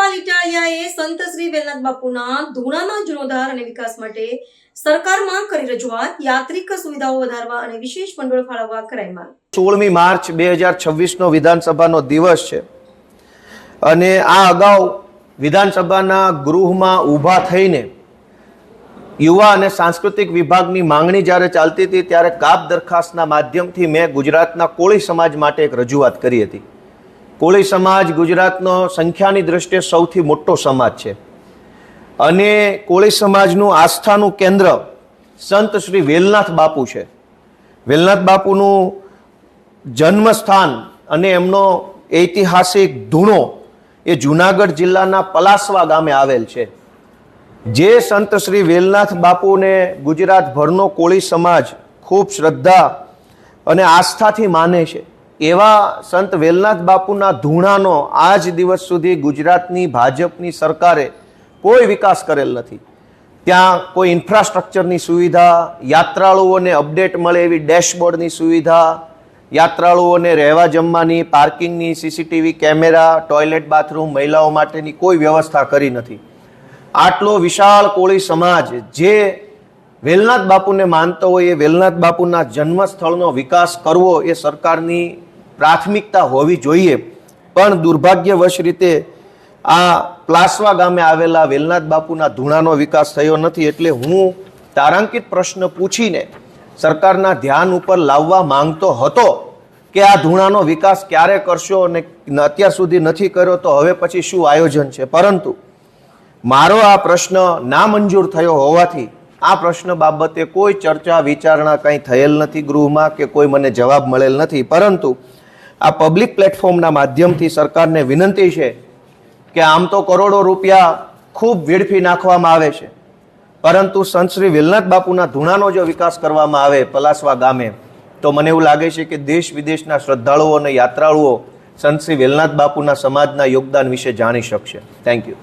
ગોપાલ ઇટાલિયાએ સંત શ્રી વેલનાથ બાપુના ધૂણાના જીર્ણોદ્ધાર અને વિકાસ માટે સરકારમાં કરી રજૂઆત, યાત્રિક સુવિધાઓ વધારવા અને વિશેષ ભંડોળ ફાળવવા કરાઈ માંગ। 16મી માર્ચ 2026નો વિધાનસભાનો દિવસ છે અને આ અગાઉ વિધાનસભાના ગૃહમાં ઊભા થઈને યુવા અને સાંસ્કૃતિક વિભાગની માંગણી જ્યારે ચાલતી હતી ત્યારે કાપ દરખાસ્તના માધ્યમથી મેં ગુજરાતના કોળી સમાજ માટે એક રજૂઆત કરી હતી। કોળી સમાજ ગુજરાતનો સંખ્યાની દ્રષ્ટિએ સૌથી મોટો સમાજ છે અને કોળી સમાજનું આસ્થાનું કેન્દ્ર સંત શ્રી વેલનાથ બાપુ છે। વેલનાથ બાપુનું જન્મસ્થાન અને એમનો ઐતિહાસિક ધૂણો એ જૂનાગઢ જિલ્લાના પલાસવા ગામે આવેલ છે। જે સંત શ્રી વેલનાથ બાપુને ગુજરાતભરનો કોળી સમાજ ખૂબ શ્રદ્ધા અને આસ્થાથી માને છે, એવા સંત વેલનાથ બાપુના ધૂણાનો આજ દિવસ સુધી ગુજરાતની ભાજપની સરકારે કોઈ વિકાસ કરેલ નથી। ત્યાં કોઈ ઇન્ફ્રાસ્ટ્રક્ચરની સુવિધા, યાત્રાળુઓને અપડેટ મળે એવી ડેશબોર્ડની સુવિધા, યાત્રાળુઓને રહેવા જમવાની, પાર્કિંગની, સીસીટીવી કેમેરા, ટોયલેટ બાથરૂમ, મહિલાઓ માટેની કોઈ વ્યવસ્થા કરી નથી। આટલો વિશાળ કોળી સમાજ જે વેલનાથ બાપુને માનતો હોય એ વેલનાથ બાપુના જન્મસ્થળનો વિકાસ કરવો એ સરકારની પ્રાથમિકતા હોવી જોઈએ, પણ દુર્ભાગ્યવશ રીતે આ પ્લાસવા ગામે આવેલા વેલનાથ બાપુના ધૂણાનો વિકાસ થયો નથી। એટલે હું તારાંકિત પ્રશ્ન પૂછીને સરકારના ધ્યાન ઉપર લાવવા માંગતો હતો કે આ ધૂણાનો વિકાસ ક્યારે કરશો અને અત્યાર સુધી નથી કર્યો તો હવે પછી શું આયોજન છે, પરંતુ મારો આ પ્રશ્ન નામંજૂર થયો હોવાથી આ પ્રશ્ન બાબતે કોઈ ચર્ચા વિચારણા કંઈ થયેલ નથી ગૃહમાં કે કોઈ મને જવાબ મળેલ નથી। પરંતુ આ પબ્લિક પ્લેટફોર્મના માધ્યમથી સરકારને વિનંતી છે કે આમ તો કરોડો રૂપિયા ખૂબ વેડફી નાખવામાં આવે છે, પરંતુ સંત શ્રી વેલનાથ બાપુના ધૂણાનો જો વિકાસ કરવામાં આવે પલાસવા ગામે તો મને એવું લાગે છે કે દેશ વિદેશના શ્રદ્ધાળુઓ અને યાત્રાળુઓ સંત શ્રી વેલનાથ બાપુના સમાજના યોગદાન વિશે જાણી શકશે। Thank you.